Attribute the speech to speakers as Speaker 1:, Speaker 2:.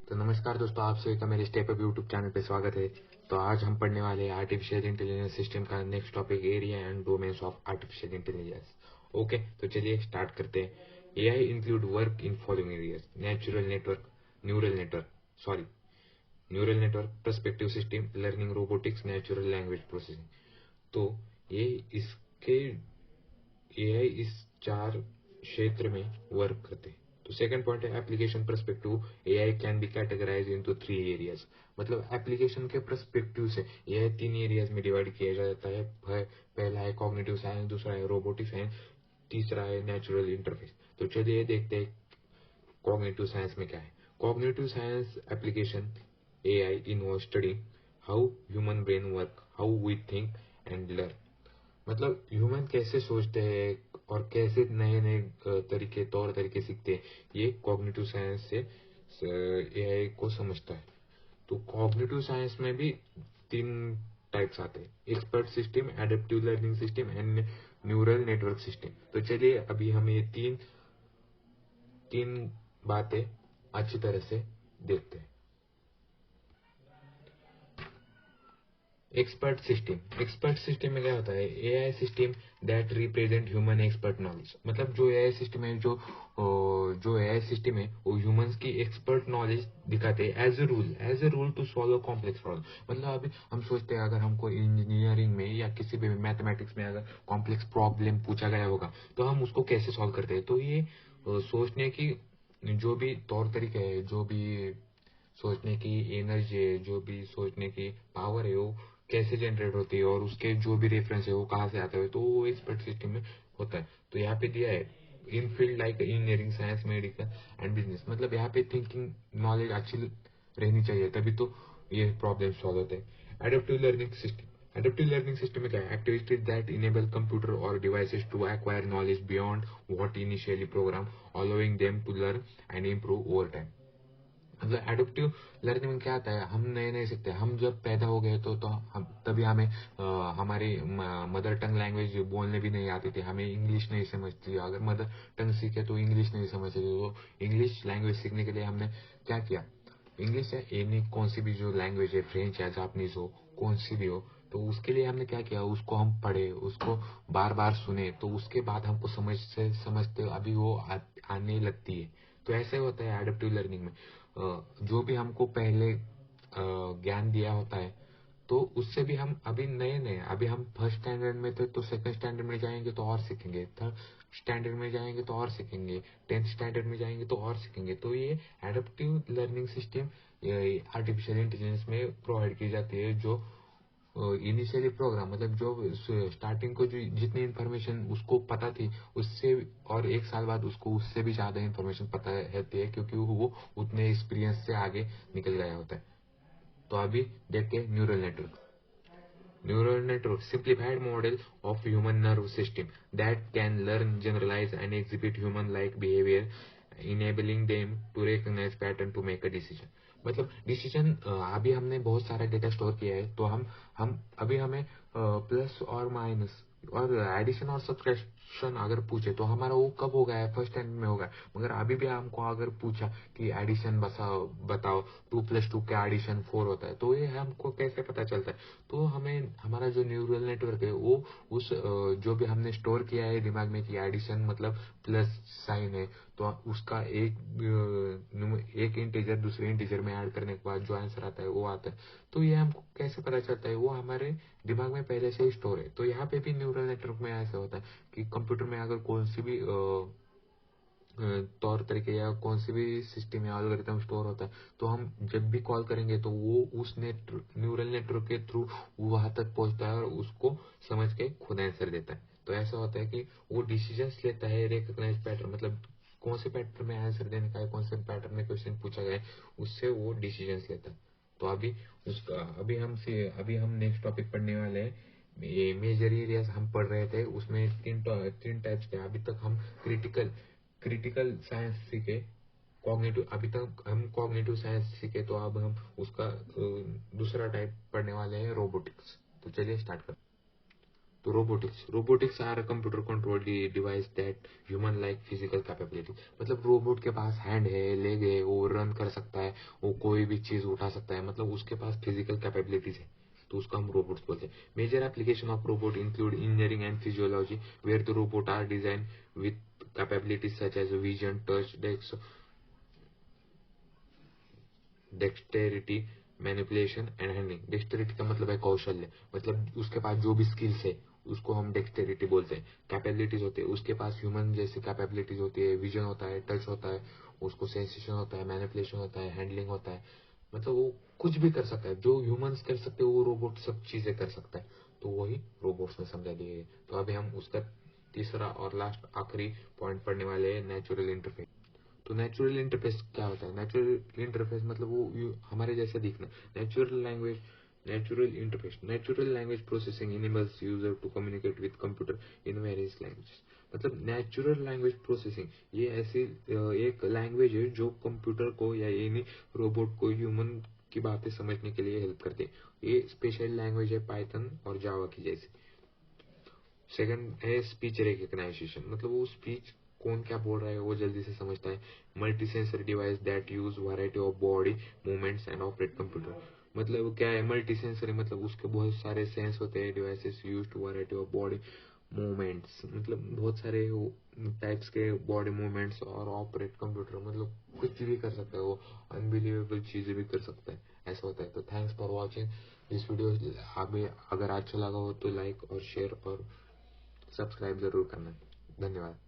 Speaker 1: तो नमस्कार दोस्तों, आप सभी का मेरे स्टेप अप यूट्यूब चैनल पे स्वागत है। तो आज हम पढ़ने वाले हैं आर्टिफिशियल इंटेलिजेंस सिस्टम का next topic, area and domains of artificial intelligence. Okay, तो चलिए स्टार्ट करते हैं। AI include work in following areas: natural network, neural network, perspective system, learning, robotics, natural language processing. तो ये इसके एआई इस 4 क्षेत्र में वर्क करते हैं। तो सेकंड पॉइंट है application perspective. AI can be categorise into 3 areas. मतलब एप्लीकेशन के पर्सपेक्टिव से एआई 3 एरियाज में डिवाइड किया जाता है। पहला है कॉग्निटिव साइंस, दूसरा है रोबोटिक्स एंड तीसरा है नेचुरल इंटरफेस। तो चलिए देखते हैं कॉग्निटिव साइंस में क्या है। Cognitive science application AI involve study how human brain work, how we think and learn. मतलब ह्यूमन कैसे सोचते हैं और कैसे नए नए तौर तरीके सीखते हैं, ये कॉग्निटिव साइंस से एआई को समझता है। तो कॉग्निटिव साइंस में भी 3 टाइप्स आते हैं: expert system, adaptive learning system and neural network system. तो चलिए अभी हम ये तीन बातें अच्छी तरह से देखते हैं। एक्सपर्ट सिस्टम में क्या होता है? AI system that represent human expert knowledge. मतलब जो एआई सिस्टम है, जो एआई सिस्टम है वो ह्यूमंस की एक्सपर्ट नॉलेज दिखाते हैं as a rule to solve complex problem. मतलब अभी हम सोचते हैं अगर हमको इंजीनियरिंग में या किसी भी मैथमेटिक्स में अगर कॉम्प्लेक्स प्रॉब्लम पूछा गया होगा तो हम उसको कैसे सॉल्व करते हैं। तो ये सोचने की जो भी तौर तरीके है, जो भी सोचने की एनर्जी है, जो भी सोचने की पावर है, वो कैसे जनरेट होती है और उसके जो भी रेफरेंस है वो कहाँ से आता है, तो वो एक्सपर्ट सिस्टम में होता है। तो यहाँ पे दिया है in field like engineering, science, medical and business. मतलब यहाँ पे थिंकिंग नॉलेज अच्छी रहनी चाहिए, तभी तो ये प्रॉब्लम सॉल्व होते हैं। एडेप्टिव लर्निंग सिस्टम में क्या है? एक्टिविटीज दैट इनेबल कंप्यूटर और devices to acquire knowledge beyond what initially program, allowing them to learn and improve over time. मतलब एडप्टिव लर्निंग में क्या आता है? हम नए नए सीखते हैं। हम जब पैदा हो गए तो हम तभी हमें हमारी मदर टंग लैंग्वेज बोलने भी नहीं आती थी, हमें इंग्लिश नहीं समझती। अगर मदर टंग सीखे तो इंग्लिश नहीं समझते, तो इंग्लिश लैंग्वेज सीखने के लिए हमने क्या किया? इंग्लिश या एनी कौन सी भी जो लैंग्वेज है, फ्रेंच या जापानीज हो, कौन सी भी हो, तो उसके लिए हमने क्या किया? उसको हम पढ़े, उसको बार बार सुने, तो उसके बाद हमको समझते अभी वो आने लगती है। तो ऐसे होता है एडेप्टिव लर्निंग में। जो भी हमको पहले ज्ञान दिया होता है तो उससे भी हम अभी नए नए, अभी हम फर्स्ट स्टैंडर्ड में थे तो सेकंड स्टैंडर्ड में जाएंगे तो और सीखेंगे, थर्ड स्टैंडर्ड में जाएंगे तो और सीखेंगे, 10th स्टैंडर्ड में जाएंगे तो और सीखेंगे। तो ये adaptive learning system artificial intelligence में प्रोवाइड की जाती है। जो इनिशियली प्रोग्राम, मतलब जो स्टार्टिंग को जो जितनी इन्फॉर्मेशन उसको पता थी उससे, और 1 साल बाद उसको उससे भी ज्यादा इन्फॉर्मेशन पता रहती है, क्योंकि वो उतने एक्सपीरियंस से आगे निकल गया होता है। तो अभी देखते हैं neural network simplified model of human nerve system that can learn, generalise and exhibit human like behaviour, enabling them to recognise pattern to make a decision. मतलब डिसीजन, अभी हमने बहुत सारा डेटा स्टोर किया है, तो हम अभी हमें प्लस और माइनस और एडिशन और सब्ट्रैक्शन अगर पूछे तो हमारा वो कब होगा है? फर्स्ट टाइम में होगा। मगर अभी भी हमको अगर पूछा कि एडिशन बताओ 2+2 का एडिशन 4 होता है, तो ये हमको कैसे पता चलता है? तो हमें हमारा जो न्यूरल नेटवर्क है वो उस जो भी हमने स्टोर किया है दिमाग में कि एडिशन मतलब प्लस साइन है, तो उसका एक इंटीजर दूसरे इंटीजर में ऐड करने के बाद जो आंसर आता है वो आता है। तो ये हमको कैसे पता चलता है? वो हमारे दिमाग में पहले से ही स्टोर है। तो यहाँ पे भी न्यूरल नेटवर्क में ऐसा होता है कि कंप्यूटर में अगर कौन सी भी तौर तरीके या कौन सी भी सिस्टम या एल्गोरिथम स्टोर होता है, तो हम जब भी कॉल करेंगे तो वो उस न्यूरल नेटवर्क के थ्रू वहां तक पहुंचता है और उसको समझ के खुद आंसर देता है। तो ऐसा होता है कि वो डिसीजंस लेता है, रिकॉग्नाइज पैटर्न, मतलब कौन से पैटर्न में आंसर देने का है, कौन से पैटर्न में क्वेश्चन पूछा गया है, उससे वो डिसीजंस लेता है। तो अभी हम नेक्स्ट टॉपिक पढ़ने वाले हैं। ये मेजर एरियाज हम पढ़ रहे थे, उसमें तीन टाइप्स के। अभी तक हम क्रिटिकल साइंस सीखे, कॉग्निटिव, अभी तक हम कॉग्निटिव साइंस सीखे, तो अब हम उसका दूसरा टाइप पढ़ने वाले हैं, रोबोटिक्स। तो चलिए स्टार्ट करते हैं। तो robotics are computer control device that human like physical capability, मतलब रोबोट के पास हैंड है, लेग है, वो रन कर सकता है, वो कोई भी चीज उठा सकता है, मतलब उसके पास फिजिकल कैपेबिलिटीज है, तो उसको हम रोबोट्स बोलते हैं। Major application of robot include engineering and physiology where the robot are design with capabilities such as vision, touch, dexterity, manipulation and handling. Dexterity का मतलब है कौशल्य, मतलब उसके पास जो भी स्किल्स है उसको हम डेक्सटेरिटी बोलते हैं। कैपेबिलिटीज होते हैं, उसके पास ह्यूमन जैसी कैपेबिलिटीज होती है, विजन होता है, टच होता है, उसको सेंसेशन होता है, मैनिपुलेशन होता है, हैंडलिंग होता है, मतलब वो कुछ भी कर सकता है। जो ह्यूमंस कर सकते हैं वो रोबोट सब चीजें कर सकता है, तो वही रोबोट्स में समझा दिए गए। तो अभी हम उसका तीसरा और लास्ट आखिरी पॉइंट पढ़ने वाले हैं, नेचुरल इंटरफेस। तो नेचुरल इंटरफेस क्या होता है? नेचुरल इंटरफेस मतलब वो हमारे जैसे दिखना। Natural language processing enables user to communicate with computer in various languages. मतलब नेचुरल लैंग्वेज प्रोसेसिंग ये ऐसी एक लैंग्वेज है जो कंप्यूटर को या यानी रोबोट को ह्यूमन की बातें समझने के लिए हेल्प करती है। ये स्पेशल लैंग्वेज है पाइथन और जावा की जैसी। सेकंड है स्पीच रिकग्नाइजेशन, मतलब वो स्पीच कौन क्या बोल रहा है वो जल्दी से समझता है। Multi sensory device that use variety of body movements and operate computer. मतलब क्या है मल्टी सेंसरी, मतलब उसके बहुत सारे सेंस होते हैं, devices use to variety of body movements, मतलब बहुत सारे टाइप्स के बॉडी मूवमेंट्स, और ऑपरेट कंप्यूटर मतलब कुछ भी कर सकता है वो, अनबिलीवेबल चीजें भी कर सकता है, ऐसा होता है। तो thanks for watching this video. अगर अच्छा लगा हो तो लाइक और शेयर और सब्सक्राइब जरूर करना। धन्यवाद।